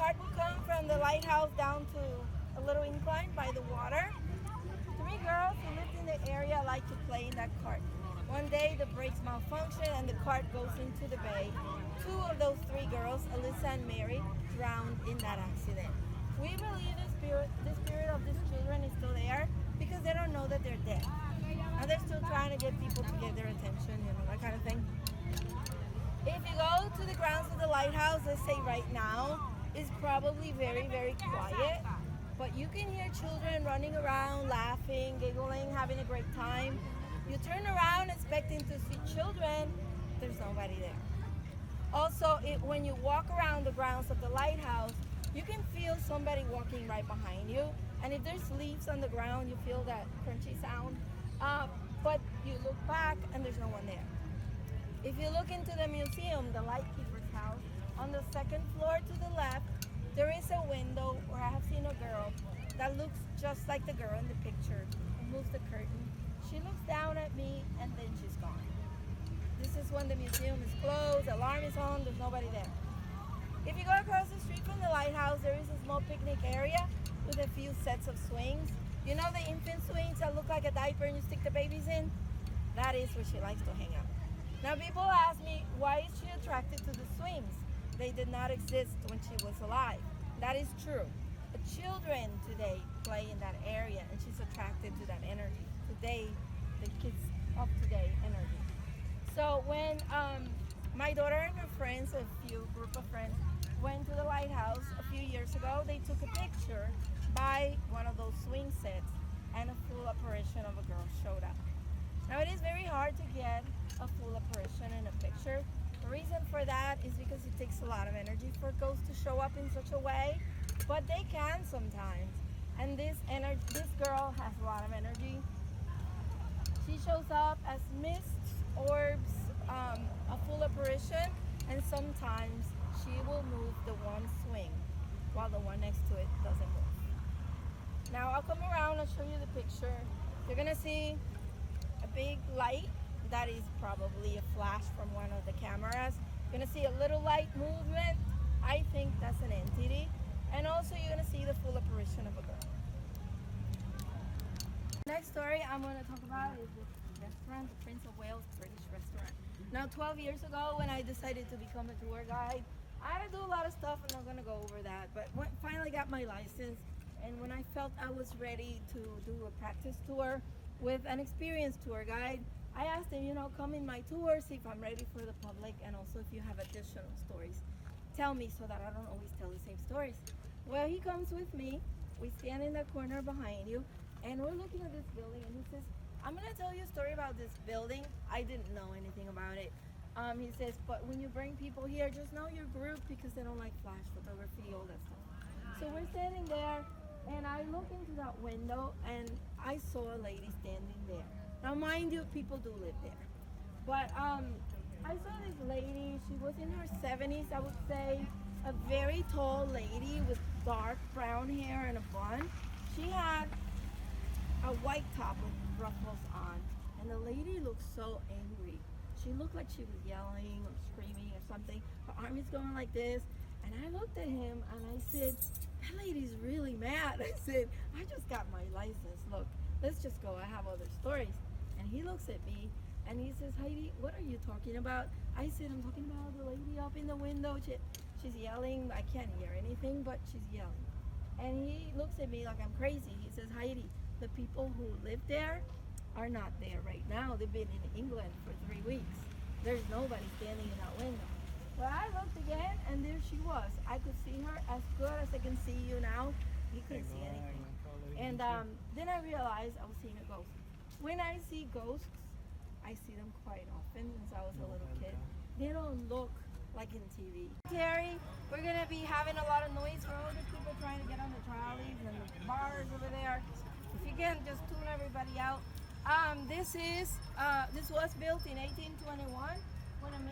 cart would come from the lighthouse down to a little incline by the water. Three girls who lived in the area like to play in that cart. One day the brakes malfunction and the cart goes into the bay. Two of those three girls, Alyssa and Mary, drowned in that accident. We believe the spirit of these children is still there because they don't know that they're dead. And they're still trying to get people to get their attention, that kind of thing. If you go to the grounds of the lighthouse, let's say right now, it's probably very, very quiet. But you can hear children running around, laughing, giggling, having a great time. You turn around expecting to see children, there's nobody there. Also, when you walk around the grounds of the lighthouse, you can feel somebody walking right behind you. And if there's leaves on the ground, you feel that crunchy sound. But you look back and there's no one there. If you look into the museum, the lightkeeper's house, on the second floor to the left, there is a window where I have seen a girl that looks just like the girl in the picture and moves the curtain. She looks down at me and then she's gone. This is when the museum is closed, the alarm is on, there's nobody there. If you go across the street from the lighthouse, there is a small picnic area with a few sets of swings. You know the infant swings that look like a diaper and you stick the babies in? That is where she likes to hang out. Now people ask me, why is she attracted to the swings? They did not exist when she was alive. That is true. But children today play in that area and she's attracted to that energy. Today, the kids of today energy. So when my daughter and her friends, a group of friends, went to the lighthouse a few years ago, they took a picture by one of those swing sets and a full apparition of a girl showed up. Now it is very hard to get a full apparition in a picture. The reason for that is because it takes a lot of energy for ghosts to show up in such a way, but they can sometimes. And this girl has a lot of energy. She shows up as mists, orbs, a full apparition, and sometimes she will move the one swing while the one next to it doesn't move. Now I'll come around and show you the picture. You're gonna see a big light. That is probably a flash from one of the cameras. You're gonna see a little light movement. I think that's an entity. And also you're gonna see the full apparition of a girl. Next story I'm gonna talk about is this restaurant, the Prince of Wales British restaurant. Now 12 years ago when I decided to become a tour guide, I had to do a lot of stuff and I'm gonna go over that. But when finally got my license and when I felt I was ready to do a practice tour with an experienced tour guide, I asked him, come in my tour, see if I'm ready for the public, and also if you have additional stories, tell me so that I don't always tell the same stories. Well, he comes with me. We stand in the corner behind you, and we're looking at this building, and he says, I'm going to tell you a story about this building. I didn't know anything about it. He says, but when you bring people here, just know your group because they don't like flash photography, all that stuff. So we're standing there, and I look into that window, and I saw a lady standing there. Now, mind you, people do live there. But I saw this lady. She was in her 70s, I would say. A very tall lady with dark brown hair and a bun. She had a white top with ruffles on. And the lady looked so angry. She looked like she was yelling or screaming or something. Her arm is going like this. And I looked at him and I said, that lady's really mad. I said, I just got my license. Look, let's just go. I have other stories. And he looks at me and he says, Heidi, what are you talking about? I said, I'm talking about the lady up in the window. She's yelling. I can't hear anything, but she's yelling. And he looks at me like I'm crazy. He says, Heidi, the people who live there are not there right now. They've been in England for 3 weeks. There's nobody standing in that window. But I looked again and there she was. I could see her as good as I can see you now. He couldn't see anything. And then I realized I was seeing a ghost. When I see ghosts, I see them quite often since I was a little kid. They don't look like in TV. Terry, we're gonna be having a lot of noise for all the people trying to get on the trolleys and the bars over there. If you can, just tune everybody out. This was built in 1821 when a